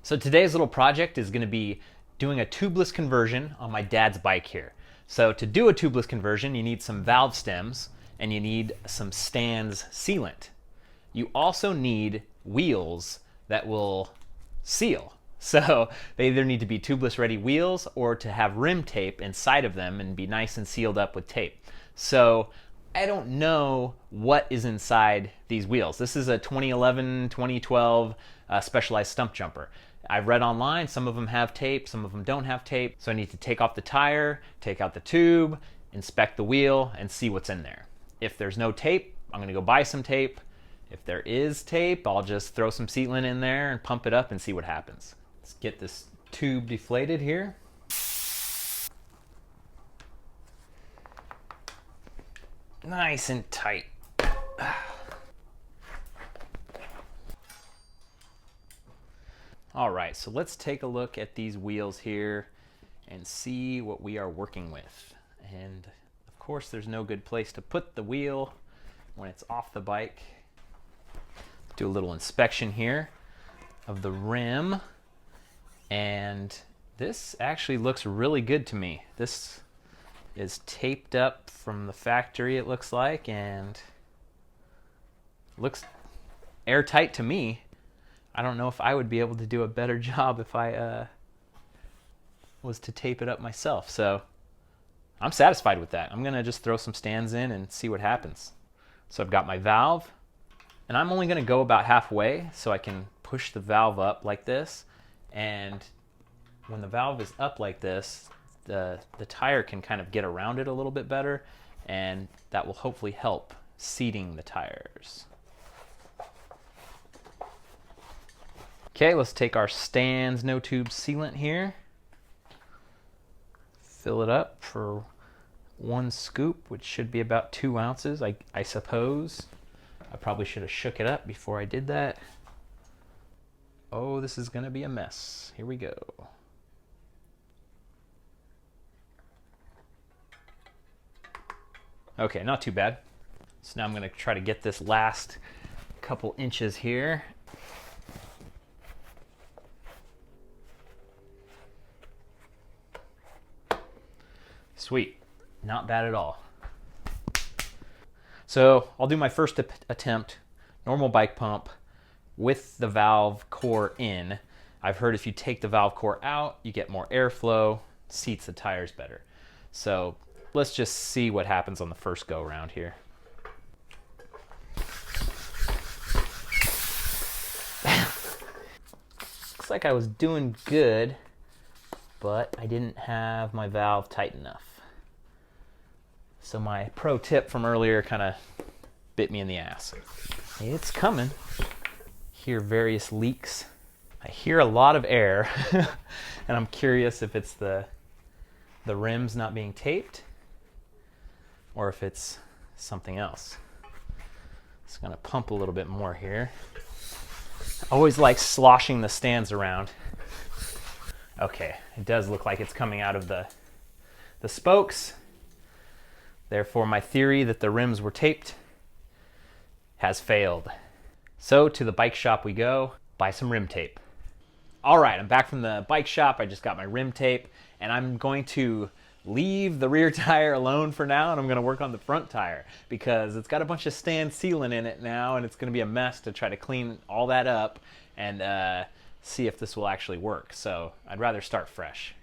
So today's little project is going to be doing a tubeless conversion on my dad's bike here. So to do a tubeless conversion, you need some valve stems and you need some stands sealant. You also need wheels that will seal. So they either need to be tubeless ready wheels or to have rim tape inside of them and be nice and sealed up with tape. So I don't know what is inside these wheels. This is a 2011, 2012 Specialized Stumpjumper. I've read online, some of them have tape, some of them don't have tape. So I need to take off the tire, take out the tube, inspect the wheel, and see what's in there. If there's no tape, I'm gonna go buy some tape. If there is tape, I'll just throw some sealant in there and pump it up and see what happens. Let's get this tube deflated here. Nice and tight. All right, so let's take a look at these wheels here and see what we are working with. And of course, there's no good place to put the wheel when it's off the bike. Do a little inspection here of the rim. And this actually looks really good to me. This is taped up from the factory, it looks like, and looks airtight to me. I don't know if I would be able to do a better job if I was to tape it up myself. So I'm satisfied with that. I'm gonna just throw some stands in and see what happens. So I've got my valve, and I'm only gonna go about halfway so I can push the valve up like this. And when the valve is up like this, the tire can kind of get around it a little bit better, and that will hopefully help seating the tires. Okay, let's take our stands no tube sealant here. Fill it up for 1 scoop, which should be about 2 ounces, I suppose. I probably should have shook it up before I did that. Oh, this is gonna be a mess. Here we go. Okay, not too bad. So now I'm gonna try to get this last couple inches here. Sweet, not bad at all. So I'll do my first attempt, normal bike pump with the valve core in. I've heard if you take the valve core out, you get more airflow, seats the tires better. So let's just see what happens on the first go around here. Looks like I was doing good, but I didn't have my valve tight enough. So my pro tip from earlier kind of bit me in the ass. It's coming. Hear various leaks. I hear a lot of air, and I'm curious if it's the rims not being taped or if it's something else. Just gonna pump a little bit more here. I always like sloshing the stands around. Okay, it does look like it's coming out of the spokes. Therefore, my theory that the rims were taped has failed. So to the bike shop we go, buy some rim tape. All right, I'm back from the bike shop. I just got my rim tape, and I'm going to leave the rear tire alone for now, and I'm gonna work on the front tire because it's got a bunch of stand sealant in it now, and it's gonna be a mess to try to clean all that up and see if this will actually work. So I'd rather start fresh.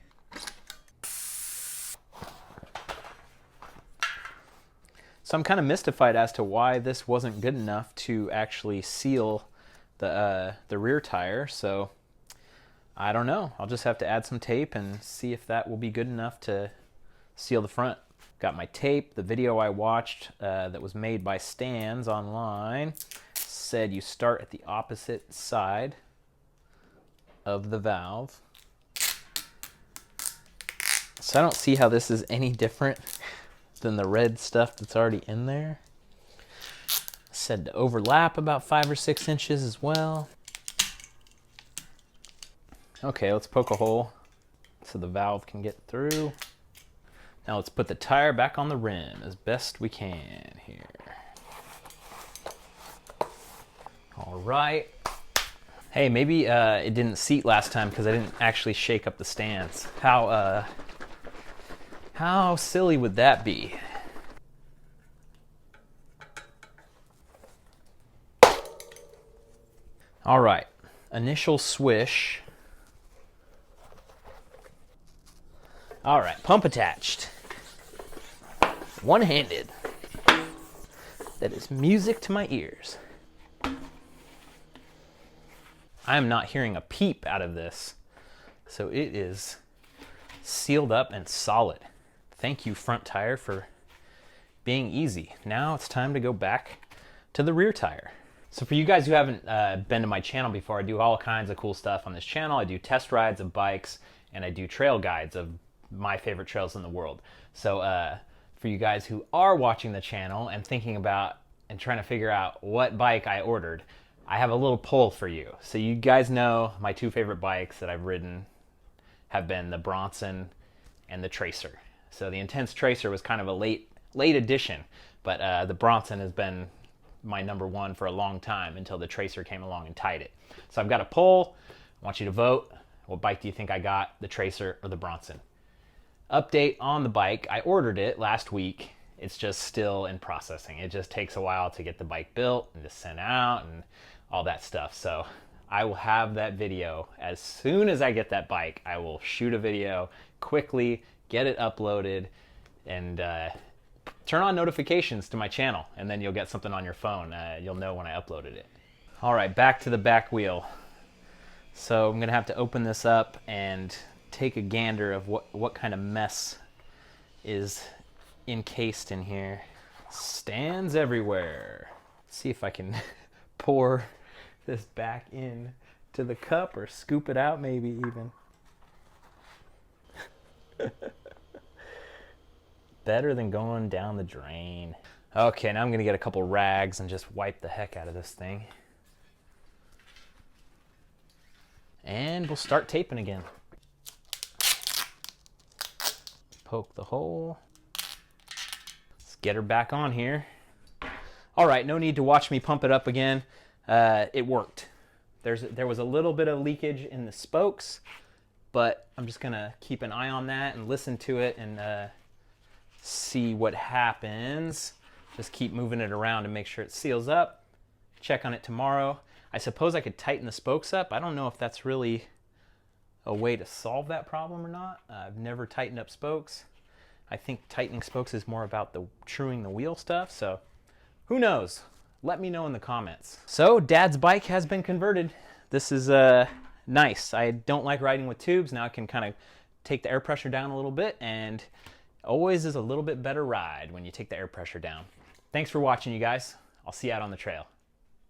So I'm kind of mystified as to why this wasn't good enough to actually seal the rear tire. So I don't know. I'll just have to add some tape and see if that will be good enough to seal the front. Got my tape. The video I watched that was made by Stans online said you start at the opposite side of the valve. So I don't see how this is any different than the red stuff that's already in there. Said to overlap about 5 or 6 inches as well. Okay, let's poke a hole so the valve can get through. Now let's put the tire back on the rim as best we can here. All right. Hey, maybe it didn't seat last time because I didn't actually shake up the stands. How silly would that be? All right, initial swish. All right, pump attached. One-handed. That is music to my ears. I am not hearing a peep out of this. So it is sealed up and solid. Thank you, front tire, for being easy. Now it's time to go back to the rear tire. So for you guys who haven't been to my channel before, I do all kinds of cool stuff on this channel. I do test rides of bikes, and I do trail guides of my favorite trails in the world. So for you guys who are watching the channel and thinking about and trying to figure out what bike I ordered, I have a little poll for you. So you guys know my two favorite bikes that I've ridden have been the Bronson and the Tracer. So the Intense Tracer was kind of a late addition, but the Bronson has been my number one for a long time until the Tracer came along and tied it. So I've got a poll. I want you to vote. What bike do you think I got, the Tracer or the Bronson? Update on the bike. I ordered it last week. It's just still in processing. It just takes a while to get the bike built and to send out and all that stuff. So I will have that video as soon as I get that bike. I will shoot a video quickly, get it uploaded, and turn on notifications to my channel, and then you'll get something on your phone. You'll know when I uploaded it. All right, back to the back wheel. So I'm gonna have to open this up and take a gander of what kind of mess is encased in here. Stands everywhere. Let's see if I can pour this back in to the cup or scoop it out maybe even. Better than going down the drain. Okay, now I'm gonna get a couple rags and just wipe the heck out of this thing. And we'll start taping again. Poke the hole. Let's get her back on here. All right, no need to watch me pump it up again. It worked. There was a little bit of leakage in the spokes, but I'm just gonna keep an eye on that and listen to it and see what happens. Just keep moving it around to make sure it seals up. Check on it tomorrow. I suppose I could tighten the spokes up. I don't know if that's really a way to solve that problem or not. I've never tightened up spokes. I think tightening spokes is more about the truing the wheel stuff, so who knows? Let me know in the comments. So Dad's bike has been converted. This is nice. I don't like riding with tubes. Now I can kind of take the air pressure down a little bit, and always is a little bit better ride when you take the air pressure down. Thanks for watching, you guys. I'll see you out on the trail.